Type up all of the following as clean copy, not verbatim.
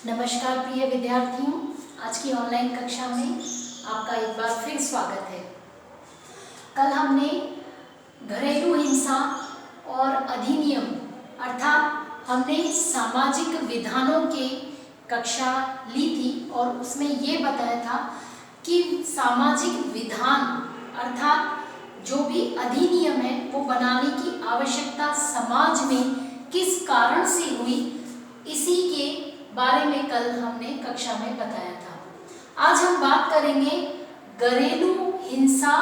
नमस्कार प्रिय विद्यार्थियों, आज की ऑनलाइन कक्षा में आपका एक बार फिर स्वागत है। कल हमने घरेलू हिंसा और अधिनियम अर्थात हमने सामाजिक विधानों के कक्षा ली थी और उसमें ये बताया था कि सामाजिक विधान अर्थात जो भी अधिनियम है वो बनाने की आवश्यकता समाज में किस कारण से हुई, इसी के बारे में कल हमने कक्षा में बताया था। आज हम बात करेंगे घरेलू हिंसा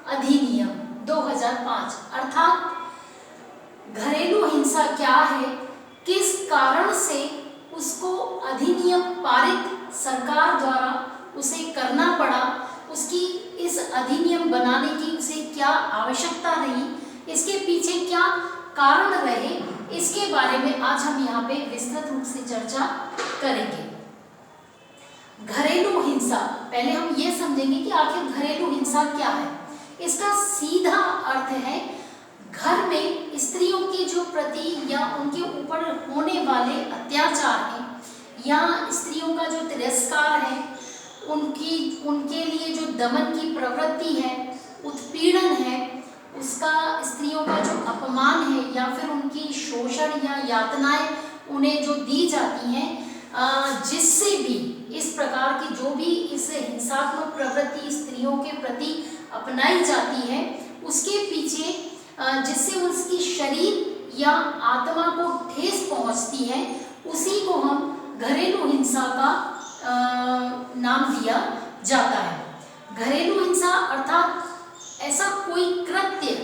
अधिनियम 2005 अर्थात घरेलू हिंसा क्या है, किस कारण से उसको अधिनियम पारित सरकार द्वारा उसे करना पड़ा, उसकी इस अधिनियम बनाने की उसे क्या आवश्यकता रही, इसके पीछे क्या कारण रहे, इसके बारे में आज हम यहाँ पे विस्तृत रूप से चर्चा करेंगे। घरेलू हिंसा, पहले हम ये समझेंगे कि आखिर घरेलू हिंसा क्या है। इसका सीधा अर्थ है घर में स्त्रियों के जो प्रति या उनके ऊपर होने वाले अत्याचार हैं या स्त्रियों का जो तिरस्कार है, उनके लिए जो दमन की प्रवृत्ति है, उत्पीड़न है, उसका स्त्रियों का जो अपमान है या फिर उनकी शोषण या यातनाएं उन्हें जो दी जाती हैं, जिससे भी इस प्रकार की जो भी इस हिंसात्मक प्रवृत्ति स्त्रियों के प्रति अपनाई जाती है, उसके पीछे जिससे उसकी शरीर या आत्मा को ठेस पहुंचती है, उसी को हम घरेलू हिंसा का नाम दिया जाता है। घरेलू हिंसा अर्थात ऐसा कोई कृत्य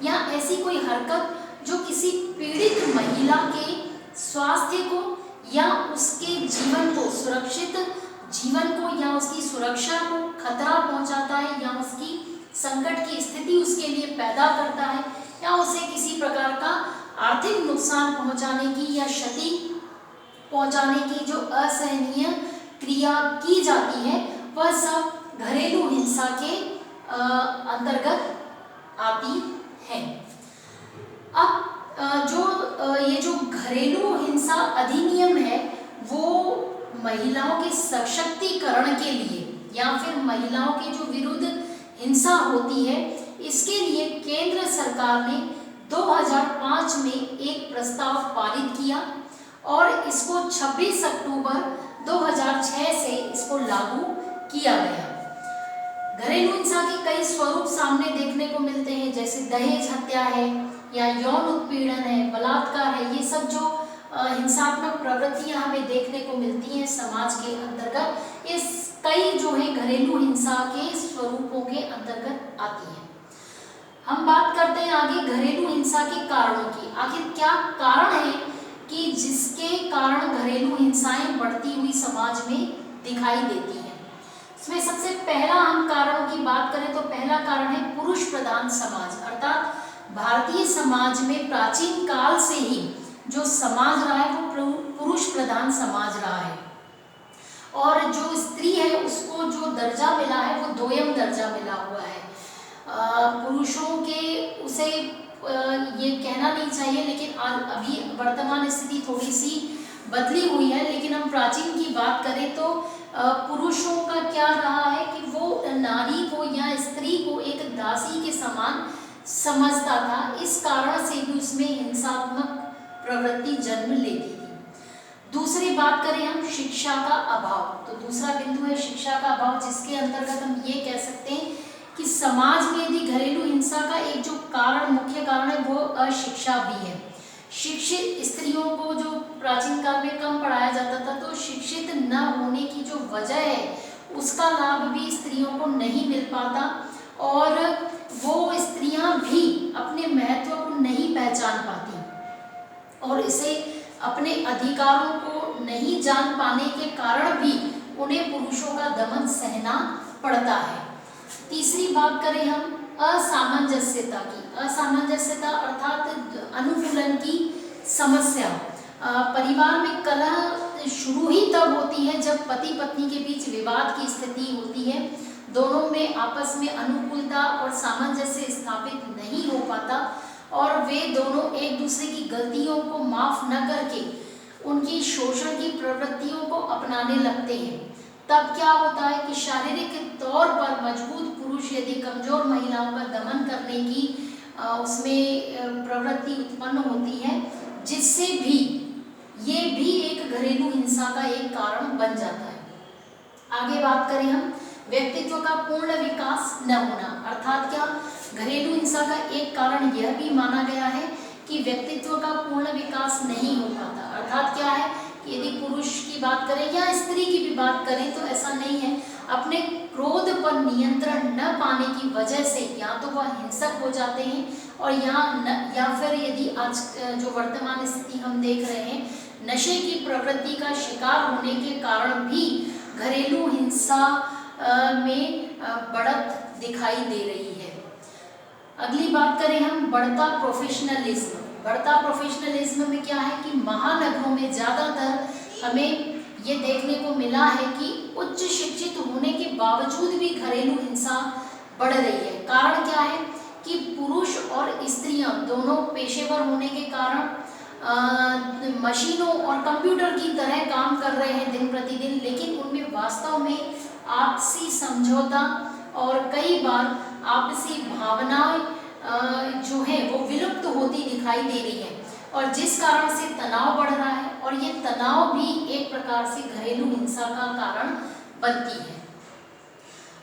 या ऐसी कोई हरकत जो किसी पीड़ित महिला के स्वास्थ्य को या उसके जीवन को, सुरक्षित जीवन को या उसकी सुरक्षा को खतरा पहुंचाता है या उसकी संकट की स्थिति उसके लिए पैदा करता है या उसे किसी प्रकार का आर्थिक नुकसान पहुंचाने की या क्षति पहुंचाने की जो असहनीय क्रिया की जाती है, वह सब घरेलू हिंसा के अंतर्गत आती है। अब ये जो घरेलू हिंसा अधिनियम है वो महिलाओं के सशक्तिकरण के लिए या फिर महिलाओं के जो विरुद्ध हिंसा होती है, इसके लिए केंद्र सरकार ने 2005 में एक प्रस्ताव पारित किया और इसको 26 अक्टूबर 2006 से इसको लागू किया गया। घरेलू हिंसा के कई स्वरूप सामने देखने को मिलते हैं, जैसे दहेज हत्या है या यौन उत्पीड़न है, बलात्कार है। ये सब जो हिंसात्मक प्रवृत्तियां हमें देखने को मिलती हैं समाज के अंतर्गत, इस कई जो है घरेलू हिंसा के स्वरूपों के अंतर्गत आती है। हम बात करते हैं आगे घरेलू हिंसा के कारणों की। आखिर क्या कारण है कि जिसके कारण घरेलू हिंसाएं बढ़ती हुई समाज में दिखाई देती हैं। इसमें सबसे पहला हम कारणों की बात करें तो पहला कारण है पुरुष प्रधान समाज अर्थात भारतीय समाज में प्राचीन काल से ही जो समाज रहा है वो पुरुष प्रधान समाज रहा है और जो स्त्री है उसको जो दर्जा मिला है वो दोयम दर्जा मिला हुआ है। पुरुषों के उसे ये कहना नहीं चाहिए, लेकिन अभी वर्तमान स्थिति थोड़ी सी बदली हुई है, लेकिन हम प्राचीन की बात करें तो पुरुषों का क्या रहा है कि वो नारी को या स्त्री को एक दासी के समान समझता था। इस कारण से भी उसमें हिंसात्मक प्रवृत्ति जन्म लेती थी। दूसरी बात करें हम शिक्षा का अभाव, तो दूसरा बिंदु है शिक्षा का अभाव, जिसके अंतर्गत हम ये कह सकते हैं कि समाज में यदि घरेलू हिंसा का एक जो कारण, मुख्य कारण है वो अशिक्षा भी है। शिक्षित स्त्रियों को जो प्राचीन काल में कम पढ़ाया जाता था, तो शिक्षित न होने की जो वजह है उसका लाभ भी स्त्रियों को नहीं मिल पाता और वो स्त्रियां भी अपने महत्व को नहीं पहचान पाती और इसे अपने अधिकारों को नहीं जान पाने के कारण भी उन्हें पुरुषों का दमन सहना पड़ता है। तीसरी बात करें हम असामंजस्यता की। असामंजस्यता अर्थात अनुकूलन की समस्या। परिवार में कलह शुरू ही तब होती है जब पति पत्नी के बीच विवाद की स्थिति होती है, दोनों में आपस में अनुकूलता और सामंजस्य स्थापित नहीं हो पाता और वे दोनों एक दूसरे की गलतियों को माफ न करके उनकी शोषण की प्रवृत्तियों को अपनाने लगते हैं, तब क्या होता है कि शारीरिक तौर पर मजबूत पुरुष यदि कमजोर महिलाओं का दमन करने की उसमें प्रवृत्ति उत्पन्न होती है, जिससे भी ये भी एक घरेलू हिंसा का एक कारण बन जाता है। आगे बात करें हम, व्यक्तित्व का पूर्ण विकास न होना, अर्थात क्या, घरेलू हिंसा का एक कारण यह भी माना गया है कि व्यक्तित्व का पूर्ण विकास नहीं हो पाता। अर्थात क्या है कि यदि पुरुष की बात करें या स्त्री की भी बात करें तो ऐसा नहीं है, अपने क्रोध पर नियंत्रण न पाने की वजह से या तो वह हिंसक हो जाते हैं और या फिर यदि आज जो वर्तमान स्थिति हम देख रहे हैं, नशे की प्रवृत्ति का शिकार होने के कारण भी घरेलू हिंसा में बढ़त दिखाई दे रही है। अगली बात करें हम, बढ़ता प्रोफेशनलिज्म। बढ़ता प्रोफेशनलिज्म में क्या है कि महानगरों में ज़्यादातर हमें ये देखने को मिला है कि उच्च शिक्षित होने के बावजूद भी घरेलू हिंसा बढ़ रही है। कारण क्या है कि पुरुष और स्त्रियां दोनों पेशेवर होने के कारण मशीनों और कंप्यूटर की तरह काम कर रहे हैं दिन प्रतिदिन, लेकिन उनमें वास्तव में आपसी समझौता और कई बार आपसी भावनाएं जो है वो विलुप्त होती दिखाई दे रही है, और जिस कारण से तनाव बढ़ रहा है, और ये तनाव भी एक प्रकार से घरेलू हिंसा का कारण बनती है।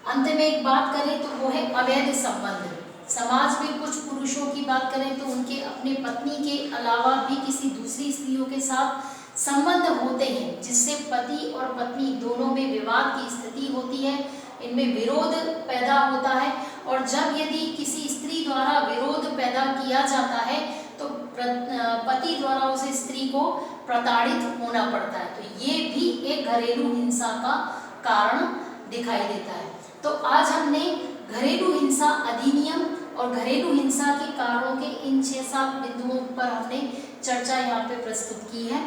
अंत में एक बात करें तो वो है अवैध संबंध। समाज में कुछ पुरुषों की बात करें तो उनके अपने पत्नी के अलावा भी किसी दूसरी स्त्रियों के साथ संबंध होते हैं, जिससे पति और पत्नी दोनों में विवाद की स्थिति होती है, इनमें विरोध पैदा होता है, और जब यदि किसी स्त्री द्वारा विरोध पैदा किया जाता है तो पति द्वारा उस स्त्री को प्रताड़ित होना पड़ता है। तो ये भी एक घरेलू हिंसा का कारण दिखाई देता है। तो आज हमने घरेलू हिंसा अधिनियम और घरेलू हिंसा के कारणों के इन 6-7 बिंदुओं पर हमने चर्चा यहाँ पे प्रस्तुत की है।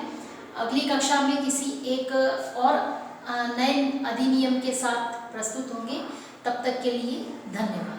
अगली कक्षा में किसी एक और नए अधिनियम के साथ प्रस्तुत होंगे। तब तक के लिए धन्यवाद।